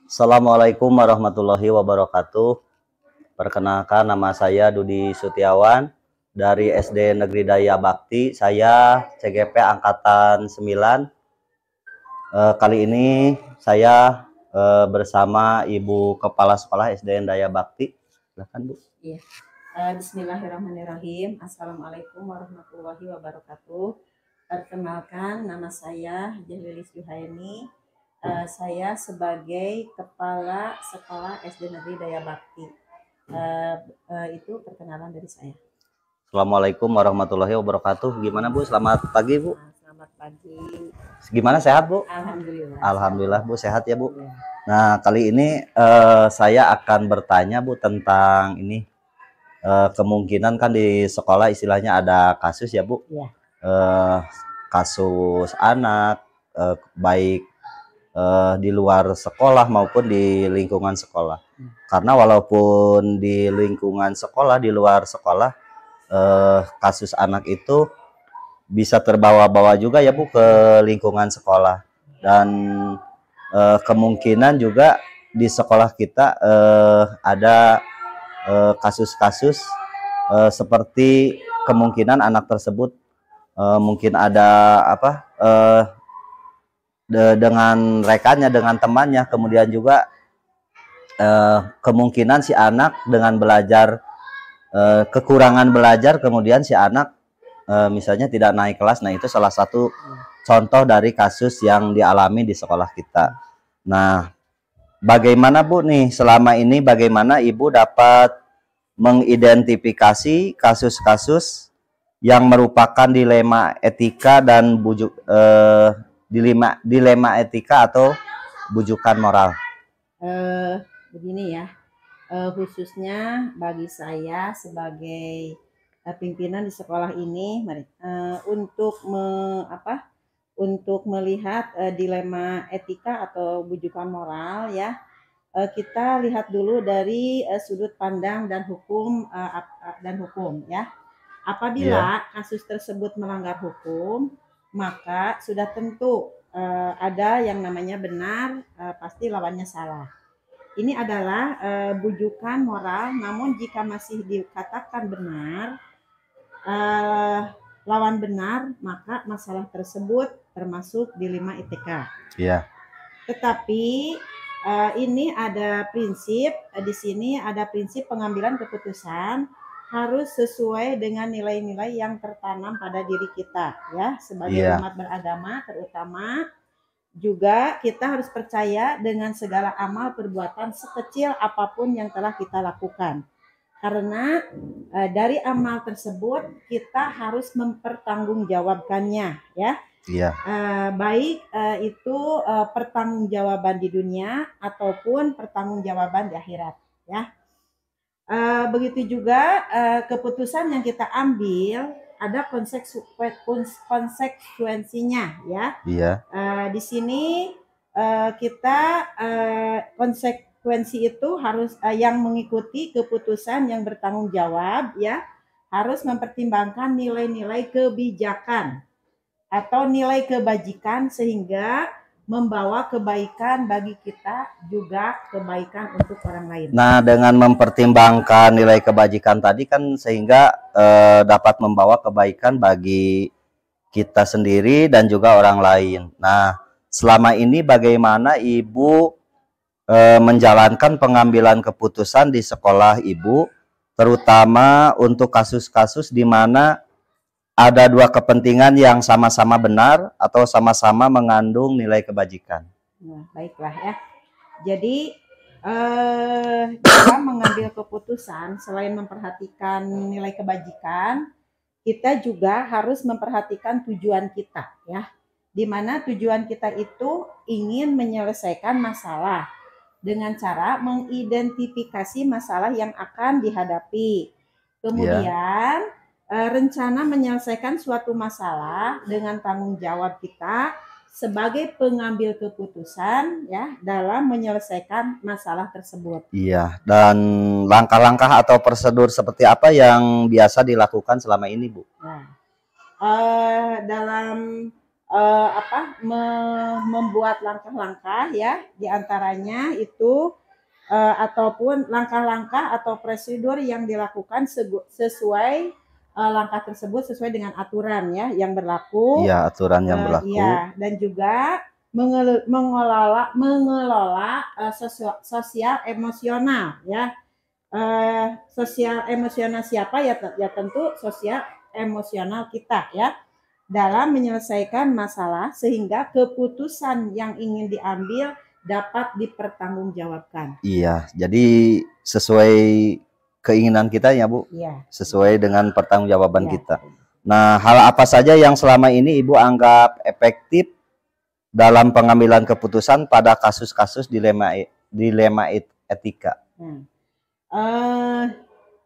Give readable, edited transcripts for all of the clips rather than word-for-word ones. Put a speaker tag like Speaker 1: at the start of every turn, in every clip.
Speaker 1: Assalamualaikum warahmatullahi wabarakatuh. Perkenalkan, nama saya Dudi Sutiawan dari SD Negeri Daya Bakti. Saya CGP Angkatan 9. Kali ini saya bersama Ibu Kepala Sekolah SDN Daya Bakti. Silakan, Bu.
Speaker 2: Iya. Bismillahirrahmanirrahim. Assalamualaikum warahmatullahi wabarakatuh. Perkenalkan, nama saya Jahlilis Juhaini. Saya sebagai Kepala Sekolah SD Negeri Daya Bakti. Itu perkenalan dari saya.
Speaker 1: Assalamualaikum warahmatullahi wabarakatuh. Gimana, Bu? Selamat pagi, Bu.
Speaker 2: Selamat pagi.
Speaker 1: Gimana, sehat, Bu?
Speaker 2: Alhamdulillah.
Speaker 1: Alhamdulillah, Bu, sehat ya, Bu.
Speaker 2: Ya.
Speaker 1: Nah, kali ini saya akan bertanya, Bu, tentang ini kemungkinan kan di sekolah istilahnya ada kasus ya, Bu.
Speaker 2: Ya.
Speaker 1: Kasus anak baik di luar sekolah maupun di lingkungan sekolah. Karena walaupun di lingkungan sekolah, di luar sekolah, kasus anak itu bisa terbawa-bawa juga ya, Bu, ke lingkungan sekolah. Dan kemungkinan juga di sekolah kita ada kasus-kasus seperti kemungkinan anak tersebut mungkin ada dengan rekannya, dengan temannya, kemudian juga kemungkinan si anak dengan belajar kekurangan belajar, kemudian si anak misalnya tidak naik kelas. Nah, itu salah satu contoh dari kasus yang dialami di sekolah kita. Nah, bagaimana, Bu, nih selama ini bagaimana Ibu dapat mengidentifikasi kasus-kasus yang merupakan dilema etika dan dilema etika atau bujukan moral?
Speaker 2: Begini ya, khususnya bagi saya sebagai pimpinan di sekolah ini, untuk melihat dilema etika atau bujukan moral ya, kita lihat dulu dari sudut pandang dan hukum ya. Apabila kasus tersebut melanggar hukum, maka sudah tentu ada yang namanya benar, pasti lawannya salah. Ini adalah bujukan moral, namun jika masih dikatakan benar, lawan benar, maka masalah tersebut termasuk dilema etika.
Speaker 1: Iya.
Speaker 2: Tetapi ini ada prinsip, di sini ada prinsip pengambilan keputusan harus sesuai dengan nilai-nilai yang tertanam pada diri kita ya, sebagai umat beragama. Terutama juga kita harus percaya dengan segala amal perbuatan sekecil apapun yang telah kita lakukan, karena dari amal tersebut kita harus mempertanggungjawabkannya ya. Iya. Baik itu pertanggungjawaban di dunia ataupun pertanggungjawaban di akhirat ya. Begitu juga keputusan yang kita ambil ada konsekuensinya ya. Iya. Di sini kita konsekuensi itu harus yang mengikuti keputusan yang bertanggung jawab ya, harus mempertimbangkan nilai-nilai kebijakan atau nilai kebajikan sehingga membawa kebaikan bagi kita, juga kebaikan untuk orang lain.
Speaker 1: Nah, dengan mempertimbangkan nilai kebajikan tadi kan sehingga dapat membawa kebaikan bagi kita sendiri dan juga orang lain. Nah, selama ini bagaimana Ibu menjalankan pengambilan keputusan di sekolah Ibu, terutama untuk kasus-kasus di mana ada dua kepentingan yang sama-sama benar atau sama-sama mengandung nilai kebajikan?
Speaker 2: Nah, baiklah ya. Jadi dalam mengambil keputusan, selain memperhatikan nilai kebajikan, kita juga harus memperhatikan tujuan kita ya. Di mana tujuan kita itu ingin menyelesaikan masalah dengan cara mengidentifikasi masalah yang akan dihadapi. Kemudian rencana menyelesaikan suatu masalah dengan tanggung jawab kita sebagai pengambil keputusan ya dalam menyelesaikan masalah tersebut.
Speaker 1: Iya, dan langkah-langkah atau prosedur seperti apa yang biasa dilakukan selama ini, Bu?
Speaker 2: Nah, dalam membuat langkah-langkah ya, diantaranya itu ataupun langkah-langkah atau prosedur yang dilakukan sesuai langkah tersebut sesuai dengan aturan ya yang berlaku.
Speaker 1: Iya, aturan yang berlaku.
Speaker 2: Ya, dan juga mengelola sosial emosional ya. Sosial emosional siapa ya? Ya tentu sosial emosional kita ya, dalam menyelesaikan masalah sehingga keputusan yang ingin diambil dapat dipertanggungjawabkan.
Speaker 1: Iya, jadi sesuai keinginan kita ya Bu,
Speaker 2: ya,
Speaker 1: sesuai dengan pertanggungjawaban
Speaker 2: ya.
Speaker 1: kita. Nah, hal apa saja yang selama ini Ibu anggap efektif dalam pengambilan keputusan pada kasus-kasus dilema etika?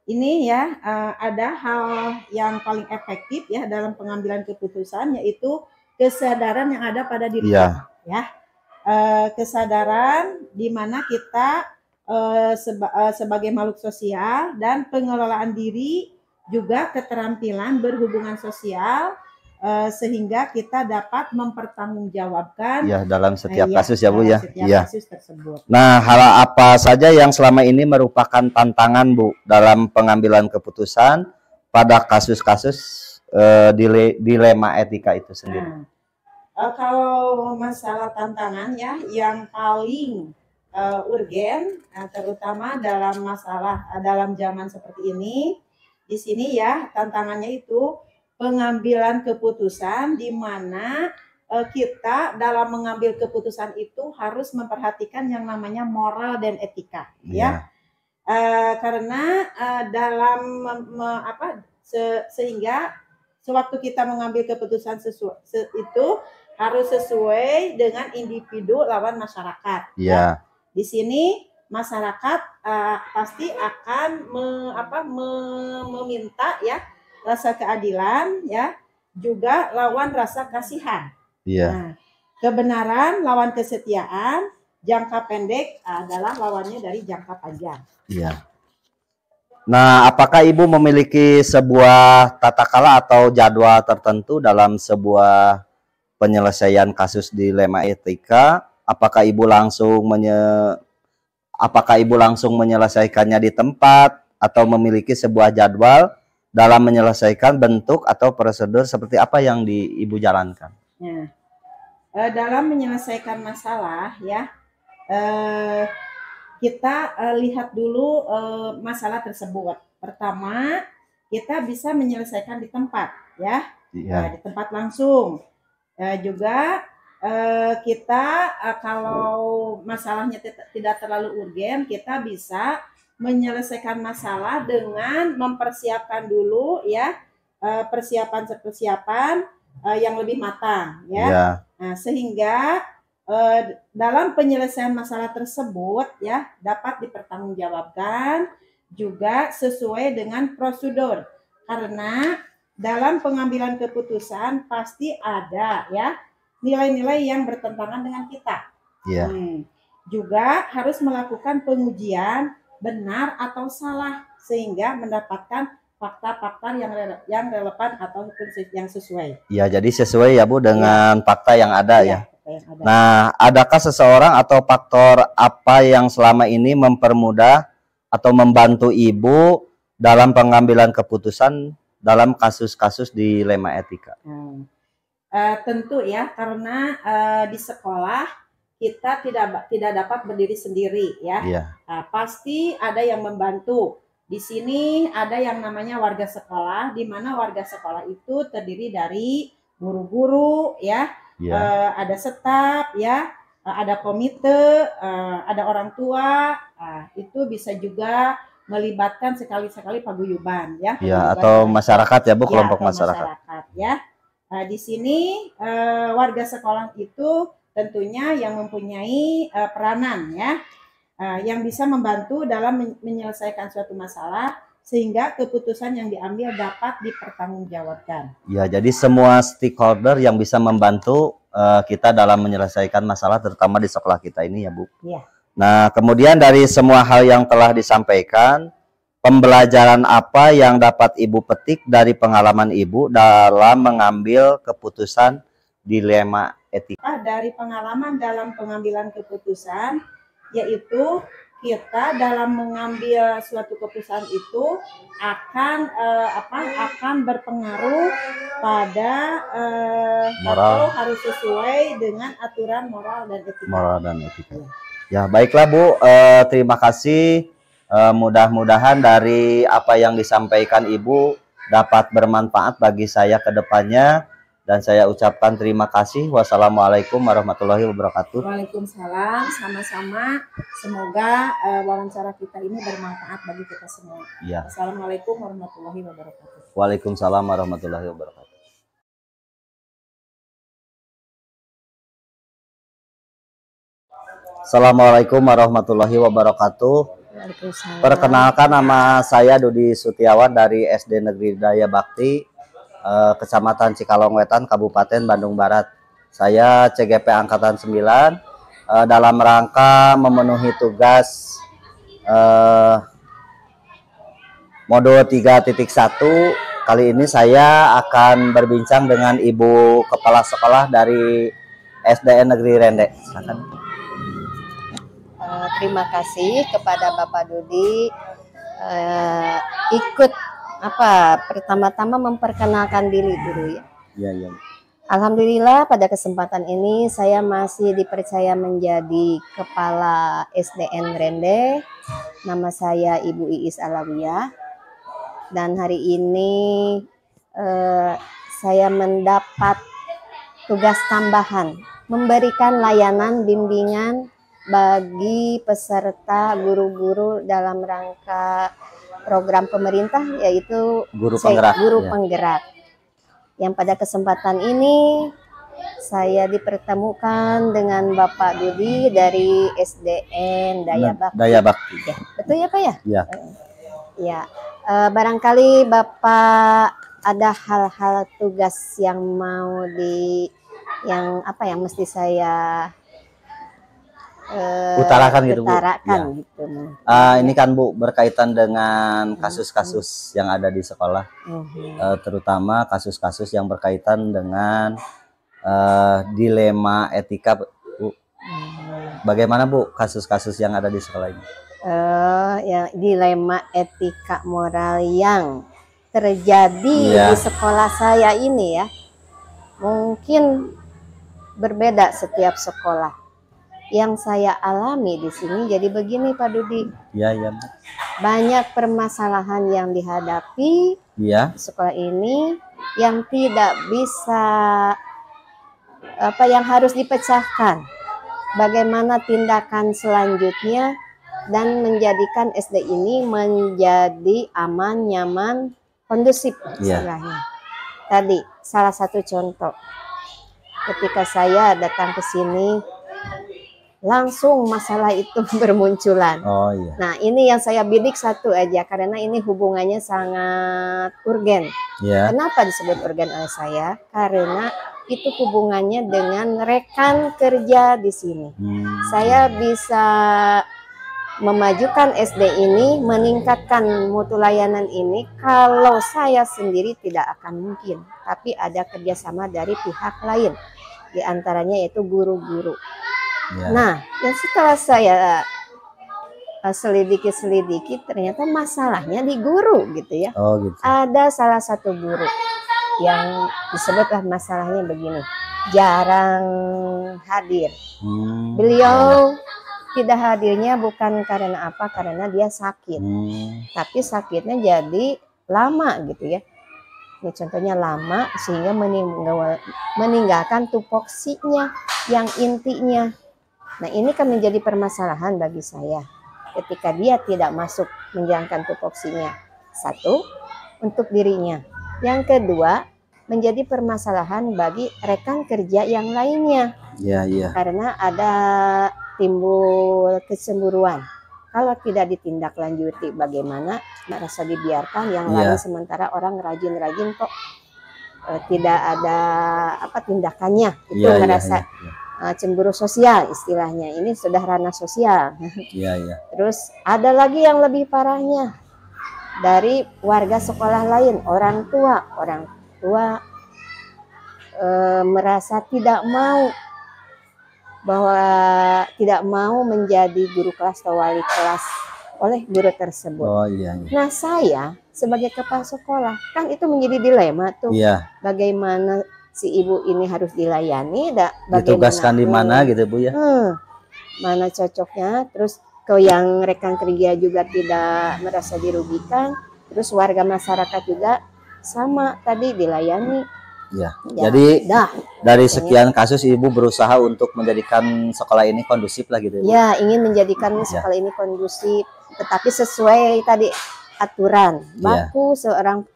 Speaker 2: Ini ya ada hal yang paling efektif ya dalam pengambilan keputusan, yaitu kesadaran yang ada pada diri kita ya. Kesadaran di mana kita sebagai makhluk sosial, dan pengelolaan diri juga keterampilan berhubungan sosial sehingga kita dapat mempertanggungjawabkan
Speaker 1: ya dalam setiap kasus ya Bu ya.
Speaker 2: Kasus tersebut.
Speaker 1: Nah, hal apa saja yang selama ini merupakan tantangan Bu dalam pengambilan keputusan pada kasus-kasus dilema etika itu sendiri?
Speaker 2: Kalau masalah tantangan ya, yang paling urgen, terutama dalam masalah dalam zaman seperti ini, di sini ya tantangannya itu pengambilan keputusan, di mana kita dalam mengambil keputusan itu harus memperhatikan yang namanya moral dan etika, ya. Karena dalam sehingga sewaktu kita mengambil keputusan itu harus sesuai dengan individu lawan masyarakat. Ya. Di sini masyarakat pasti akan meminta ya rasa keadilan ya, juga lawan rasa kasihan. Nah, kebenaran lawan kesetiaan, jangka pendek adalah lawannya dari jangka panjang.
Speaker 1: Nah, apakah Ibu memiliki sebuah tata krama atau jadwal tertentu dalam sebuah penyelesaian kasus dilema etika? Apakah Ibu langsung menyelesaikannya di tempat, atau memiliki sebuah jadwal dalam menyelesaikan bentuk atau prosedur seperti apa yang Ibu jalankan?
Speaker 2: Dalam menyelesaikan masalah ya, kita lihat dulu masalah tersebut. Pertama, kita bisa menyelesaikan di tempat ya, di tempat langsung. Juga kita kalau masalahnya tidak terlalu urgen, kita bisa menyelesaikan masalah dengan mempersiapkan dulu ya, persiapan yang lebih matang ya. Nah, sehingga dalam penyelesaian masalah tersebut ya dapat dipertanggungjawabkan juga sesuai dengan prosedur, karena dalam pengambilan keputusan pasti ada ya nilai-nilai yang bertentangan dengan kita. Juga harus melakukan pengujian benar atau salah sehingga mendapatkan fakta-fakta yang relevan atau yang sesuai.
Speaker 1: Ya, jadi sesuai ya Bu dengan fakta yang ada ya. Nah, adakah seseorang atau faktor apa yang selama ini mempermudah atau membantu Ibu dalam pengambilan keputusan dalam kasus-kasus dilema etika?
Speaker 2: Tentu ya, karena di sekolah kita tidak dapat berdiri sendiri ya. Pasti ada yang membantu. Di sini ada yang namanya warga sekolah, di mana warga sekolah itu terdiri dari guru-guru ya, ada staf ya, ada komite, ada orang tua. Itu bisa juga melibatkan sekali-sekali paguyuban ya.
Speaker 1: Atau masyarakat ya Bu, kelompok masyarakat
Speaker 2: ya. Di sini warga sekolah itu tentunya yang mempunyai peranan ya, yang bisa membantu dalam menyelesaikan suatu masalah sehingga keputusan yang diambil dapat dipertanggungjawabkan. Ya,
Speaker 1: jadi semua stakeholder yang bisa membantu kita dalam menyelesaikan masalah, terutama di sekolah kita ini ya Bu. Nah, kemudian dari semua hal yang telah disampaikan, pembelajaran apa yang dapat Ibu petik dari pengalaman Ibu dalam mengambil keputusan dilema etika?
Speaker 2: Dari pengalaman dalam pengambilan keputusan, yaitu kita dalam mengambil suatu keputusan itu akan berpengaruh pada
Speaker 1: moral,
Speaker 2: atau harus sesuai dengan aturan moral dan etika.
Speaker 1: Moral dan etika. Ya, baiklah Bu, terima kasih. Mudah-mudahan dari apa yang disampaikan Ibu dapat bermanfaat bagi saya ke depannya. Dan saya ucapkan terima kasih. Wassalamualaikum warahmatullahi wabarakatuh.
Speaker 2: Waalaikumsalam, sama-sama. Semoga wawancara kita ini bermanfaat bagi kita semua.
Speaker 1: Ya.
Speaker 2: Assalamualaikum warahmatullahi wabarakatuh.
Speaker 1: Waalaikumsalam warahmatullahi wabarakatuh. Assalamualaikum warahmatullahi wabarakatuh. Perkenalkan, nama saya Dudi Sutiawan dari SD Negeri Daya Bakti, Kecamatan Cikalong Wetan, Kabupaten Bandung Barat. Saya CGP Angkatan 9 dalam rangka memenuhi tugas Modul 3.1. Kali ini saya akan berbincang dengan Ibu Kepala Sekolah dari SDN Negeri Rende. Silakan.
Speaker 3: Terima kasih kepada Bapak Dudi ikut pertama-tama memperkenalkan diri dulu ya.
Speaker 1: Iya.
Speaker 3: Alhamdulillah pada kesempatan ini saya masih dipercaya menjadi Kepala SDN Rende. Nama saya Ibu Iis Alawiyah. Dan hari ini saya mendapat tugas tambahan memberikan layanan bimbingan bagi peserta guru-guru dalam rangka program pemerintah, yaitu
Speaker 1: guru penggerak.
Speaker 3: Yang pada kesempatan ini saya dipertemukan dengan Bapak Dudi dari SDN Daya Bakti. Ya, betul ya Pak ya?
Speaker 1: Ya.
Speaker 3: Ya, barangkali Bapak ada hal-hal tugas yang mau yang mesti saya
Speaker 1: utarakan gitu, Bu.
Speaker 3: Gitu.
Speaker 1: Ini kan Bu berkaitan dengan kasus-kasus yang ada di sekolah, terutama kasus-kasus yang berkaitan dengan dilema etika, Bu. Bagaimana Bu kasus-kasus yang ada di sekolah ini?
Speaker 3: Ya, dilema etika moral yang terjadi di sekolah saya ini ya, mungkin berbeda setiap sekolah. Yang saya alami di sini jadi begini Pak Dudi.
Speaker 1: Iya.
Speaker 3: Banyak permasalahan yang dihadapi di sekolah ini yang tidak bisa yang harus dipecahkan. Bagaimana tindakan selanjutnya dan menjadikan SD ini menjadi aman, nyaman, kondusif istilahnya. Tadi salah satu contoh. Ketika saya datang ke sini, langsung masalah itu bermunculan. Nah, ini yang saya bidik satu aja karena ini hubungannya sangat urgen. Kenapa disebut urgen oleh saya? Karena itu hubungannya dengan rekan kerja di sini. Saya bisa memajukan SD ini, meningkatkan mutu layanan ini kalau saya sendiri tidak akan mungkin. Tapi ada kerjasama dari pihak lain, di antaranya yaitu guru-guru. Nah, yang setelah saya selidiki ternyata masalahnya di guru gitu ya. Ada salah satu guru yang disebutlah masalahnya begini, jarang hadir. Beliau tidak hadirnya bukan karena apa, karena dia sakit. Tapi sakitnya jadi lama gitu ya. Ini contohnya lama sehingga meninggalkan tupoksinya yang intinya. Nah, ini kan menjadi permasalahan bagi saya ketika dia tidak masuk menjalankan tupoksinya. Satu, untuk dirinya. Yang kedua, menjadi permasalahan bagi rekan kerja yang lainnya. Karena ada timbul kecemburuan. Kalau tidak ditindaklanjuti, bagaimana merasa dibiarkan yang lain sementara orang rajin-rajin kok tidak ada tindakannya. Itu merasa cemburu sosial istilahnya. Ini sudah ranah sosial. Terus ada lagi yang lebih parahnya dari warga sekolah lain, orang tua merasa tidak mau menjadi guru kelas atau wali kelas oleh guru tersebut.
Speaker 1: Oh iya, iya.
Speaker 3: Nah saya sebagai kepala sekolah kan itu menjadi dilema tuh.
Speaker 1: Iya.
Speaker 3: Bagaimana si ibu ini harus dilayani,
Speaker 1: ditugaskan di mana gitu Bu ya?
Speaker 3: Mana cocoknya, terus ke yang rekan kerja juga tidak merasa dirugikan, terus warga masyarakat juga sama tadi dilayani.
Speaker 1: Ya, jadi dari sekian kasus Ibu berusaha untuk menjadikan sekolah ini kondusif lah gitu.
Speaker 3: Ya, ingin menjadikan sekolah ini kondusif, tetapi sesuai tadi aturan baku seorang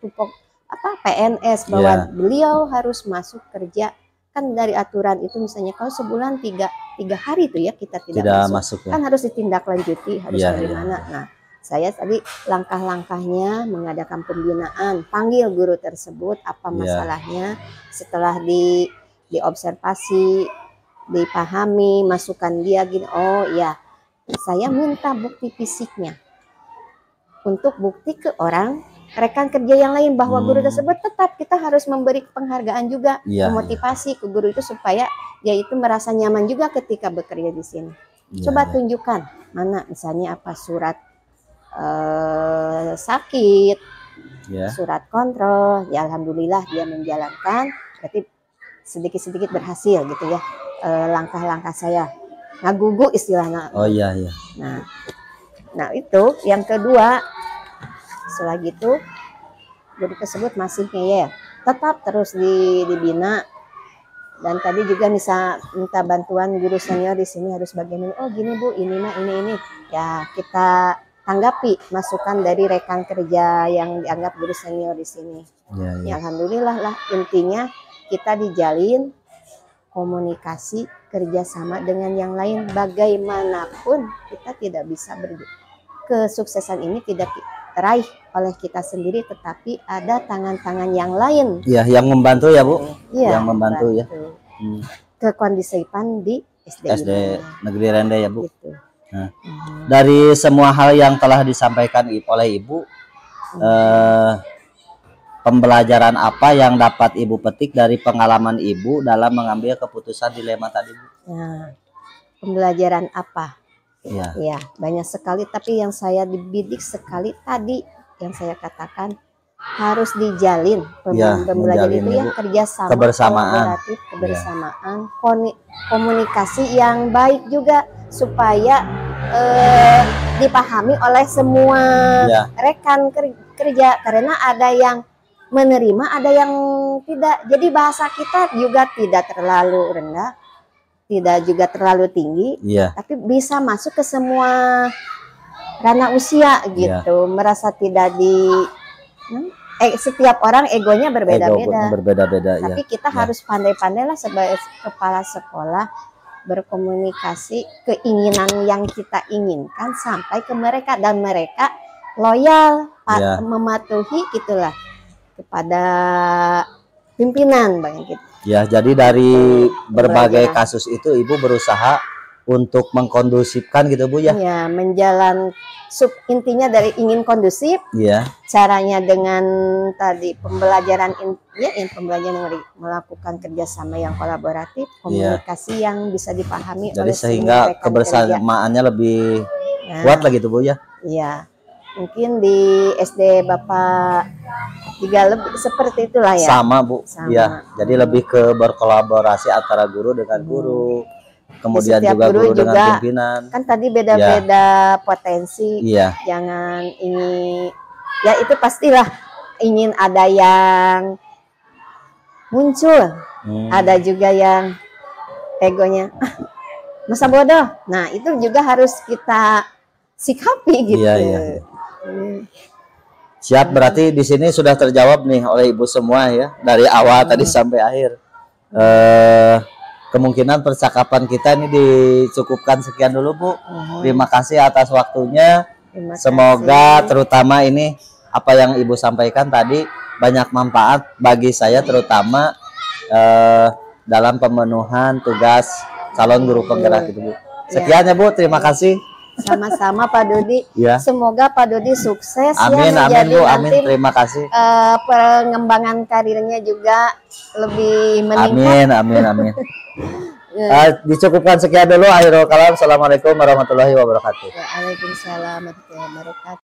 Speaker 3: PNS bahwa beliau harus masuk kerja. Kan dari aturan itu misalnya kalau sebulan tiga hari itu ya kita tidak masuk kan harus ditindaklanjuti, harus bagaimana. Nah, saya tadi langkah-langkahnya mengadakan pembinaan, panggil guru tersebut apa masalahnya, setelah diobservasi, dipahami, masukan dia gini, oh ya saya minta bukti fisiknya untuk bukti ke orang rekan kerja yang lain bahwa guru tersebut tetap kita harus memberi penghargaan juga, memotivasi ke guru itu supaya dia itu merasa nyaman juga ketika bekerja di sini. Coba tunjukkan mana misalnya apa surat sakit, surat kontrol, ya alhamdulillah dia menjalankan, berarti sedikit-sedikit berhasil gitu ya langkah-langkah saya, ngagugu istilahnya.
Speaker 1: Oh iya iya.
Speaker 3: Nah itu yang kedua. Setelah gitu guru tersebut masih ngeyel, tetap terus dibina. Dan tadi juga bisa minta bantuan guru senior di sini harus bagaimana. Oh gini Bu, ini mah ini ya kita tanggapi masukan dari rekan kerja yang dianggap guru senior di sini. Ya alhamdulillah lah, intinya kita dijalin komunikasi kerjasama dengan yang lain. Bagaimanapun kita tidak bisa kesuksesan ini tidak raih oleh kita sendiri, tetapi ada tangan-tangan yang lain.
Speaker 1: Iya, yang membantu ya Bu. Yang membantu ya.
Speaker 3: Kekondisipan di SD
Speaker 1: Negeri Rende ya Bu. Gitu. Nah, dari semua hal yang telah disampaikan oleh Ibu, pembelajaran apa yang dapat Ibu petik dari pengalaman Ibu dalam mengambil keputusan dilema tadi Bu?
Speaker 3: Nah, pembelajaran apa? Ya, banyak sekali, tapi yang saya dibidik sekali tadi yang saya katakan harus dijalin pembelajaran itu ya kerjasama, kebersamaan, komunikasi yang baik juga supaya dipahami oleh semua rekan kerja, karena ada yang menerima, ada yang tidak. Jadi bahasa kita juga tidak terlalu rendah, tidak juga terlalu tinggi, tapi bisa masuk ke semua ranah usia gitu. Merasa tidak setiap orang egonya berbeda-beda. Tapi kita harus pandai-pandai lah sebagai kepala sekolah berkomunikasi keinginan yang kita inginkan sampai ke mereka, dan mereka loyal, mematuhi gitulah kepada pimpinan gitu.
Speaker 1: Ya, jadi dari berbagai kasus itu Ibu berusaha untuk mengkondusifkan gitu Bu ya?
Speaker 3: Ya, intinya dari ingin kondusif. Caranya dengan tadi pembelajaran pembelajaran melakukan kerjasama yang kolaboratif, komunikasi yang bisa dipahami
Speaker 1: jadi
Speaker 3: oleh
Speaker 1: sehingga kebersamaannya lebih kuat lah gitu Bu ya?
Speaker 3: Iya. Mungkin di SD Bapak juga lebih seperti itulah ya.
Speaker 1: Sama Bu. Ya, jadi lebih ke berkolaborasi antara guru dengan guru. Kemudian juga guru dengan pimpinan.
Speaker 3: Kan tadi beda-beda potensi. Jangan ini ya itu pastilah ingin ada yang muncul. Ada juga yang egonya masa bodoh. Nah, itu juga harus kita sikapi gitu.
Speaker 1: Siap, berarti di sini sudah terjawab nih oleh Ibu semua ya, dari awal tadi sampai akhir. Kemungkinan percakapan kita ini dicukupkan sekian dulu Bu. Terima kasih atas waktunya. Semoga terutama ini apa yang Ibu sampaikan tadi banyak manfaat bagi saya, terutama dalam pemenuhan tugas calon guru penggerak itu Bu. Sekian ya Bu, terima kasih.
Speaker 3: Sama-sama Pak Dodi.
Speaker 1: Ya.
Speaker 3: Semoga Pak Dodi sukses
Speaker 1: amin,
Speaker 3: ya
Speaker 1: amin Bu,
Speaker 3: nanti,
Speaker 1: amin. Terima kasih.
Speaker 3: Pengembangan karirnya juga lebih meningkat.
Speaker 1: Amin. Dicukupkan sekian dulu. Akhirul kalam. Assalamualaikum warahmatullahi wabarakatuh.
Speaker 3: Waalaikumsalam warahmatullahi wabarakatuh.